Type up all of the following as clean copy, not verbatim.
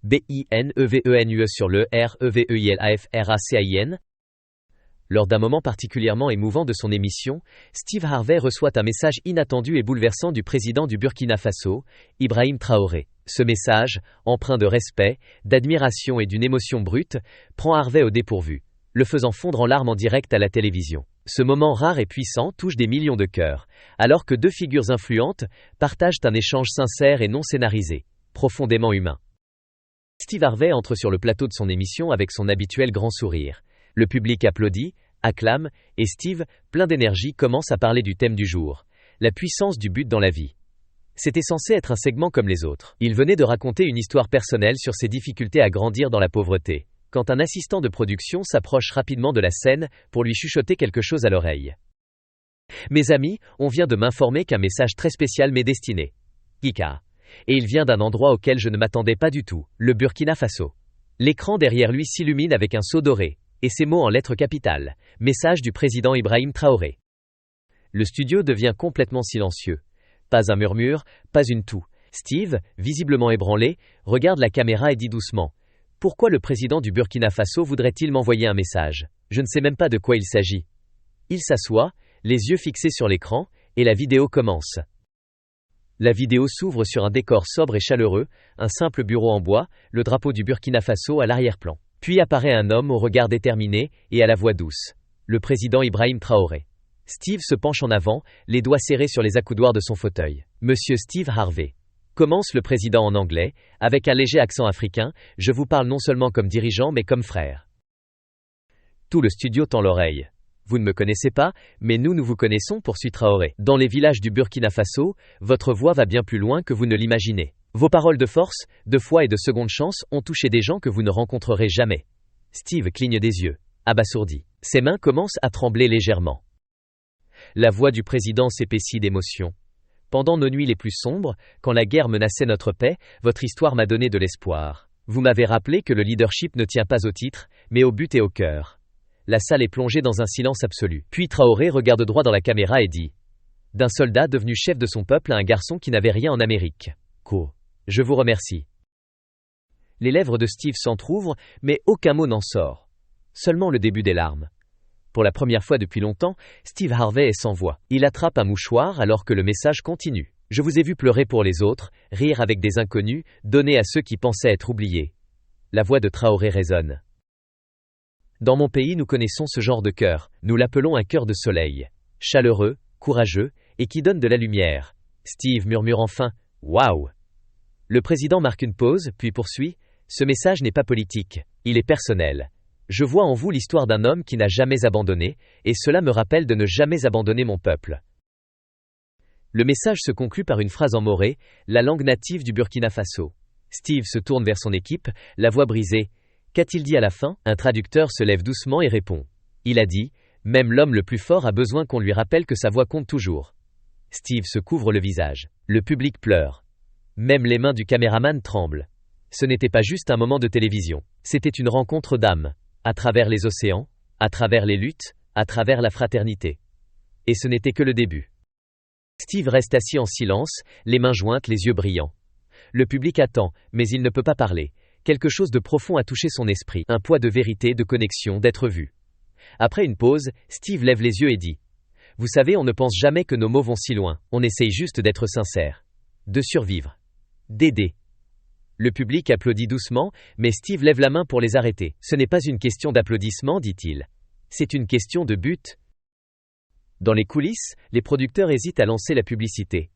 BINEVENUE sur le REVEILAFRACAIN. Lors d'un moment particulièrement émouvant de son émission, Steve Harvey reçoit un message inattendu et bouleversant du président du Burkina Faso, Ibrahim Traoré. Ce message, empreint de respect, d'admiration et d'une émotion brute, prend Harvey au dépourvu, le faisant fondre en larmes en direct à la télévision. Ce moment rare et puissant touche des millions de cœurs, alors que deux figures influentes partagent un échange sincère et non scénarisé, profondément humain. Steve Harvey entre sur le plateau de son émission avec son habituel grand sourire. Le public applaudit, acclame, et Steve, plein d'énergie, commence à parler du thème du jour, la puissance du but dans la vie. C'était censé être un segment comme les autres. Il venait de raconter une histoire personnelle sur ses difficultés à grandir dans la pauvreté, quand un assistant de production s'approche rapidement de la scène pour lui chuchoter quelque chose à l'oreille. « Mes amis, on vient de m'informer qu'un message très spécial m'est destiné. Kika. Et il vient d'un endroit auquel je ne m'attendais pas du tout, le Burkina Faso. » L'écran derrière lui s'illumine avec un sceau doré, et ces mots en lettres capitales, message du président Ibrahim Traoré. Le studio devient complètement silencieux. Pas un murmure, pas une toux. Steve, visiblement ébranlé, regarde la caméra et dit doucement « Pourquoi le président du Burkina Faso voudrait-il m'envoyer un message ? Je ne sais même pas de quoi il s'agit. » Il s'assoit, les yeux fixés sur l'écran, et la vidéo commence. La vidéo s'ouvre sur un décor sobre et chaleureux, un simple bureau en bois, le drapeau du Burkina Faso à l'arrière-plan. Puis apparaît un homme au regard déterminé et à la voix douce. Le président Ibrahim Traoré. Steve se penche en avant, les doigts serrés sur les accoudoirs de son fauteuil. « Monsieur Steve Harvey. » Commence le président en anglais, avec un léger accent africain, « Je vous parle non seulement comme dirigeant mais comme frère. » Tout le studio tend l'oreille. « Vous ne me connaissez pas, mais nous vous connaissons, poursuit Traoré. Dans les villages du Burkina Faso, votre voix va bien plus loin que vous ne l'imaginez. Vos paroles de force, de foi et de seconde chance ont touché des gens que vous ne rencontrerez jamais. » Steve cligne des yeux, abasourdi. Ses mains commencent à trembler légèrement. La voix du président s'épaissit d'émotion. « Pendant nos nuits les plus sombres, quand la guerre menaçait notre paix, votre histoire m'a donné de l'espoir. Vous m'avez rappelé que le leadership ne tient pas au titre, mais au but et au cœur. » La salle est plongée dans un silence absolu. Puis Traoré regarde droit dans la caméra et dit « D'un soldat devenu chef de son peuple à un garçon qui n'avait rien en Amérique. Co. Je vous remercie. » Les lèvres de Steve s'entr'ouvrent, mais aucun mot n'en sort. Seulement le début des larmes. Pour la première fois depuis longtemps, Steve Harvey est sans voix. Il attrape un mouchoir alors que le message continue. « Je vous ai vu pleurer pour les autres, rire avec des inconnus, donner à ceux qui pensaient être oubliés. » La voix de Traoré résonne. « Dans mon pays, nous connaissons ce genre de cœur. Nous l'appelons un cœur de soleil. Chaleureux, courageux, et qui donne de la lumière. » Steve murmure enfin « Waouh !» Le président marque une pause, puis poursuit « Ce message n'est pas politique, il est personnel. Je vois en vous l'histoire d'un homme qui n'a jamais abandonné, et cela me rappelle de ne jamais abandonner mon peuple. » Le message se conclut par une phrase en moré, la langue native du Burkina Faso. Steve se tourne vers son équipe, la voix brisée. Qu'a-t-il dit à la fin ? Un traducteur se lève doucement et répond. Il a dit « Même l'homme le plus fort a besoin qu'on lui rappelle que sa voix compte toujours. » Steve se couvre le visage. Le public pleure. Même les mains du caméraman tremblent. Ce n'était pas juste un moment de télévision. C'était une rencontre d'âmes, à travers les océans, à travers les luttes, à travers la fraternité. Et ce n'était que le début. Steve reste assis en silence, les mains jointes, les yeux brillants. Le public attend, mais il ne peut pas parler. Quelque chose de profond a touché son esprit, un poids de vérité, de connexion, d'être vu. Après une pause, Steve lève les yeux et dit « Vous savez, on ne pense jamais que nos mots vont si loin, on essaye juste d'être sincère. De survivre. D'aider. » Le public applaudit doucement, mais Steve lève la main pour les arrêter. « Ce n'est pas une question d'applaudissement, dit-il. C'est une question de but. » Dans les coulisses, les producteurs hésitent à lancer la publicité.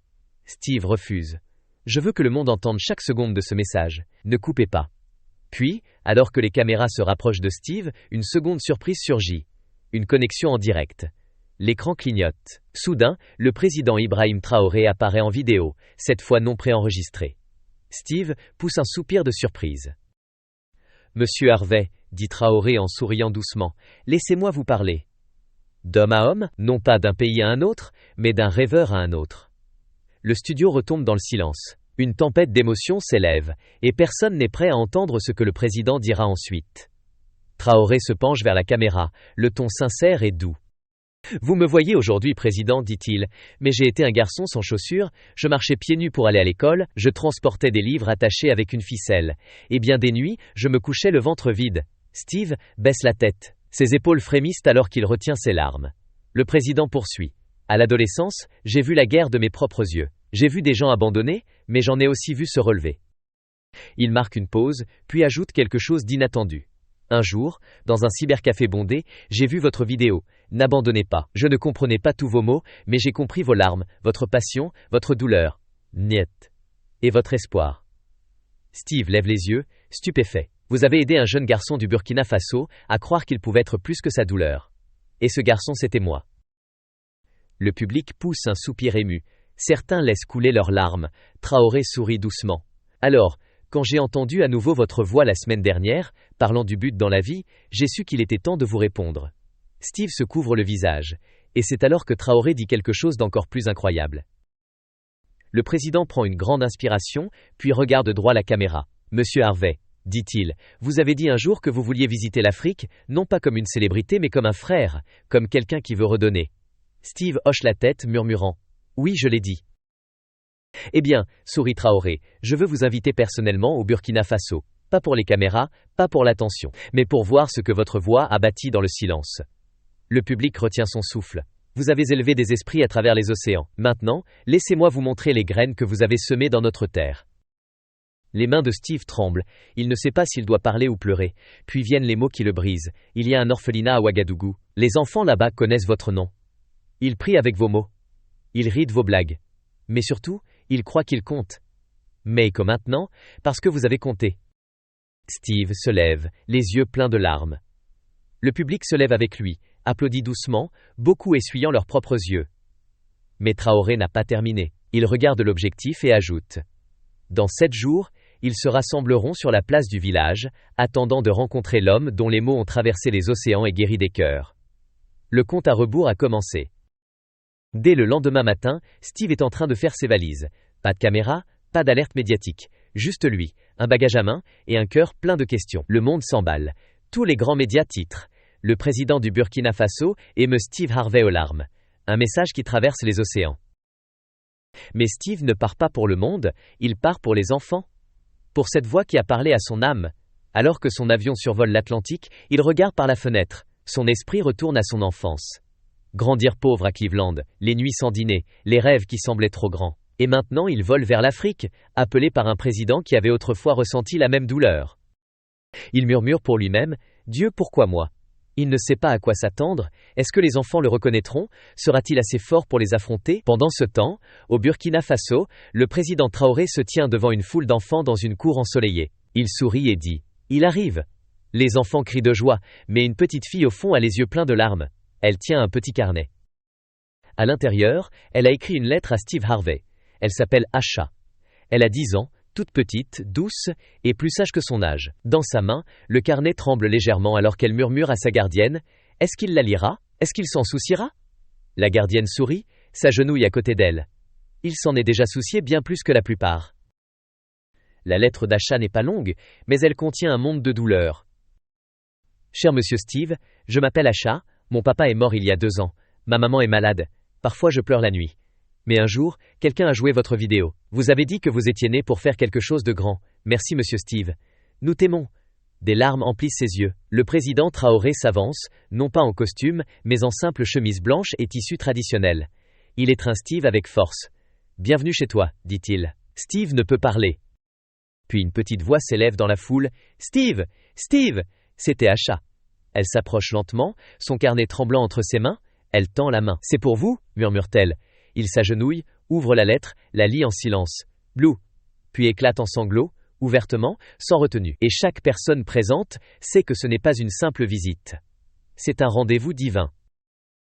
Steve refuse. « Je veux que le monde entende chaque seconde de ce message. Ne coupez pas. » Puis, alors que les caméras se rapprochent de Steve, une seconde surprise surgit. Une connexion en direct. L'écran clignote. Soudain, le président Ibrahim Traoré apparaît en vidéo, cette fois non préenregistrée. Steve pousse un soupir de surprise. « Monsieur Harvey, » dit Traoré en souriant doucement, « laissez-moi vous parler. D'homme à homme, non pas d'un pays à un autre, mais d'un rêveur à un autre. » Le studio retombe dans le silence. Une tempête d'émotions s'élève, et personne n'est prêt à entendre ce que le président dira ensuite. Traoré se penche vers la caméra, le ton sincère et doux. Vous me voyez aujourd'hui, président, dit-il, mais j'ai été un garçon sans chaussures, je marchais pieds nus pour aller à l'école, je transportais des livres attachés avec une ficelle. Et bien des nuits, je me couchais le ventre vide. Steve baisse la tête. Ses épaules frémissent alors qu'il retient ses larmes. Le président poursuit. À l'adolescence, j'ai vu la guerre de mes propres yeux. J'ai vu des gens abandonnés, mais j'en ai aussi vu se relever. Il marque une pause, puis ajoute quelque chose d'inattendu. Un jour, dans un cybercafé bondé, j'ai vu votre vidéo. N'abandonnez pas. Je ne comprenais pas tous vos mots, mais j'ai compris vos larmes, votre passion, votre douleur. Niet. Et votre espoir. Steve lève les yeux, stupéfait. Vous avez aidé un jeune garçon du Burkina Faso à croire qu'il pouvait être plus que sa douleur. Et ce garçon, c'était moi. Le public pousse un soupir ému. Certains laissent couler leurs larmes. Traoré sourit doucement. Alors, quand j'ai entendu à nouveau votre voix la semaine dernière, parlant du but dans la vie, j'ai su qu'il était temps de vous répondre. Steve se couvre le visage. Et c'est alors que Traoré dit quelque chose d'encore plus incroyable. Le président prend une grande inspiration, puis regarde droit la caméra. Monsieur Harvey, dit-il, vous avez dit un jour que vous vouliez visiter l'Afrique, non pas comme une célébrité mais comme un frère, comme quelqu'un qui veut redonner. Steve hoche la tête, murmurant. Oui, je l'ai dit. Eh bien, sourit Traoré, je veux vous inviter personnellement au Burkina Faso. Pas pour les caméras, pas pour l'attention, mais pour voir ce que votre voix a bâti dans le silence. Le public retient son souffle. Vous avez élevé des esprits à travers les océans. Maintenant, laissez-moi vous montrer les graines que vous avez semées dans notre terre. Les mains de Steve tremblent. Il ne sait pas s'il doit parler ou pleurer. Puis viennent les mots qui le brisent. Il y a un orphelinat à Ouagadougou. Les enfants là-bas connaissent votre nom. Ils prient avec vos mots. Ils rient de vos blagues. Mais surtout, ils croient qu'ils comptent. Mais comme maintenant, parce que vous avez compté. Steve se lève, les yeux pleins de larmes. Le public se lève avec lui, applaudit doucement, beaucoup essuyant leurs propres yeux. Mais Traoré n'a pas terminé. Il regarde l'objectif et ajoute. Dans 7 jours, ils se rassembleront sur la place du village, attendant de rencontrer l'homme dont les mots ont traversé les océans et guéri des cœurs. Le compte à rebours a commencé. Dès le lendemain matin, Steve est en train de faire ses valises. Pas de caméra, pas d'alerte médiatique. Juste lui, un bagage à main et un cœur plein de questions. Le monde s'emballe. Tous les grands médias titrent. Le président du Burkina Faso émeut Steve Harvey aux larmes. Un message qui traverse les océans. Mais Steve ne part pas pour le monde, il part pour les enfants. Pour cette voix qui a parlé à son âme. Alors que son avion survole l'Atlantique, il regarde par la fenêtre. Son esprit retourne à son enfance. Grandir pauvre à Cleveland, les nuits sans dîner, les rêves qui semblaient trop grands. Et maintenant il vole vers l'Afrique, appelé par un président qui avait autrefois ressenti la même douleur. Il murmure pour lui-même, « Dieu, pourquoi moi ?» Il ne sait pas à quoi s'attendre, est-ce que les enfants le reconnaîtront? Sera-t-il assez fort pour les affronter? Pendant ce temps, au Burkina Faso, le président Traoré se tient devant une foule d'enfants dans une cour ensoleillée. Il sourit et dit, « Il arrive !» Les enfants crient de joie, mais une petite fille au fond a les yeux pleins de larmes. Elle tient un petit carnet. À l'intérieur, elle a écrit une lettre à Steve Harvey. Elle s'appelle Asha. Elle a 10 ans, toute petite, douce, et plus sage que son âge. Dans sa main, le carnet tremble légèrement alors qu'elle murmure à sa gardienne « Est-ce qu'il la lira? Est-ce qu'il s'en souciera ?» La gardienne sourit, s'agenouille à côté d'elle. Il s'en est déjà soucié bien plus que la plupart. La lettre d'Asha n'est pas longue, mais elle contient un monde de douleur. « Cher monsieur Steve, je m'appelle Asha. Mon papa est mort il y a 2 ans. Ma maman est malade. Parfois je pleure la nuit. Mais un jour, quelqu'un a joué votre vidéo. Vous avez dit que vous étiez né pour faire quelque chose de grand. Merci monsieur Steve. Nous t'aimons. » Des larmes emplissent ses yeux. Le président Traoré s'avance, non pas en costume, mais en simple chemise blanche et tissu traditionnel. Il étreint Steve avec force. « Bienvenue chez toi, dit-il. » Steve ne peut parler. Puis une petite voix s'élève dans la foule. « Steve! Steve !» C'était Asha. Elle s'approche lentement, son carnet tremblant entre ses mains. Elle tend la main. « C'est pour vous ?» murmure-t-elle. Il s'agenouille, ouvre la lettre, la lit en silence. « Blue !» Puis éclate en sanglots, ouvertement, sans retenue. Et chaque personne présente sait que ce n'est pas une simple visite. C'est un rendez-vous divin.